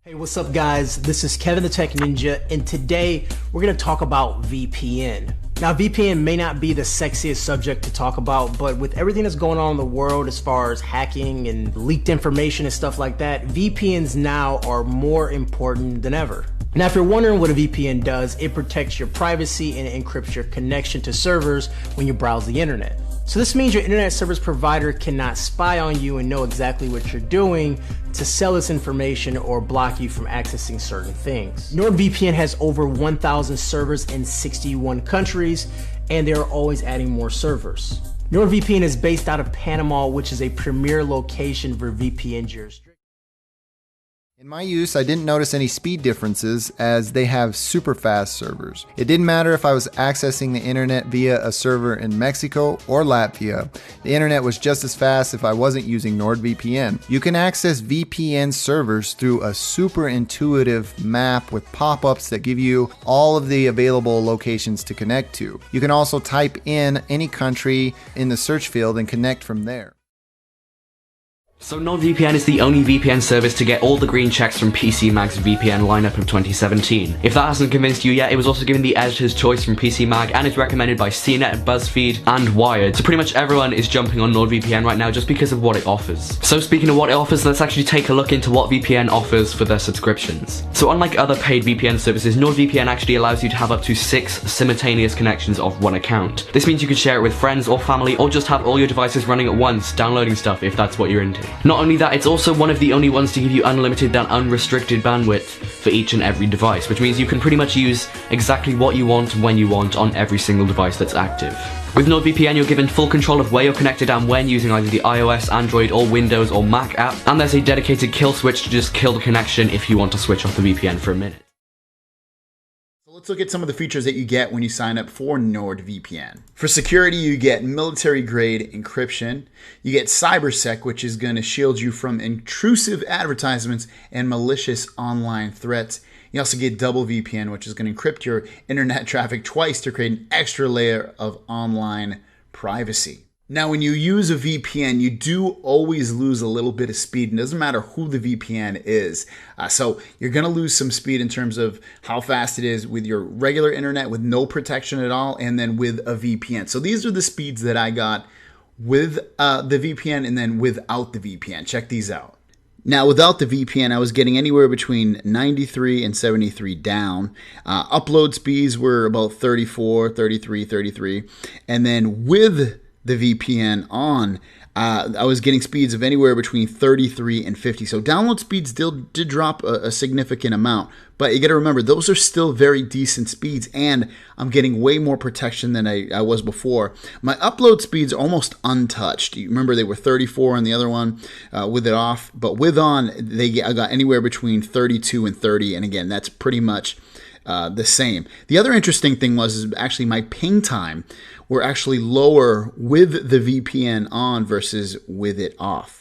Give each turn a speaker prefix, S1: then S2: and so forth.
S1: Hey, what's up guys? This is Kevin the Tech Ninja, and today we're going to talk about VPN. Now, VPN may not be the sexiest subject to talk about, but with everything that's going on in the world as far as hacking and leaked information and stuff like that, VPNs now are more important than ever. Now, if you're wondering what a VPN does, it protects your privacy and encrypts your connection to servers when you browse the internet. So this means your internet service provider cannot spy on you and know exactly what you're doing to sell this information or block you from accessing certain things. NordVPN has over 1,000 servers in 61 countries, and they are always adding more servers. NordVPN is based out of Panama, which is a premier location for VPN jurisdiction.
S2: In my use, I didn't notice any speed differences as they have super fast servers. It didn't matter if I was accessing the internet via a server in Mexico or Latvia. The internet was just as fast if I wasn't using NordVPN. You can access VPN servers through a super intuitive map with pop-ups that give you all of the available locations to connect to. You can also type in any country in the search field and connect from there.
S3: So NordVPN is the only VPN service to get all the green checks from PCMag's VPN lineup of 2017. If that hasn't convinced you yet, it was also given the editor's choice from PCMag and is recommended by CNET, BuzzFeed, and Wired. So pretty much everyone is jumping on NordVPN right now just because of what it offers. So speaking of what it offers, let's actually take a look into what VPN offers for their subscriptions. So unlike other paid VPN services, NordVPN actually allows you to have up to 6 simultaneous connections off one account. This means you can share it with friends or family, or just have all your devices running at once, downloading stuff if that's what you're into. Not only that, it's also one of the only ones to give you unlimited and unrestricted bandwidth for each and every device, which means you can pretty much use exactly what you want when you want on every single device that's active. With NordVPN, you're given full control of where you're connected and when using either the iOS, Android, or Windows or Mac app, and there's a dedicated kill switch to just kill the connection if you want to switch off the VPN for a minute.
S4: Let's look at some of the features that you get when you sign up for NordVPN. For security, you get military-grade encryption. You get CyberSec, which is going to shield you from intrusive advertisements and malicious online threats. You also get double VPN, which is going to encrypt your internet traffic twice to create an extra layer of online privacy. Now, when you use a VPN, you do always lose a little bit of speed. It doesn't matter who the VPN is. So you're going to lose some speed in terms of how fast it is with your regular internet with no protection at all, and then with a VPN. So these are the speeds that I got with the VPN and then without the VPN. Check these out. Now, without the VPN, I was getting anywhere between 93 and 73 down. Upload speeds were about 34, 33, 33. And then with the VPN on, I was getting speeds of anywhere between 33 and 50. So download speeds still did drop a significant amount, but you got to remember those are still very decent speeds, and I'm getting way more protection than I was before. My upload speeds are almost untouched. You remember they were 34 on the other one with it off, but with on I got anywhere between 32 and 30, and again that's pretty much the same. The other interesting thing was actually my ping time were actually lower with the VPN on versus with it off.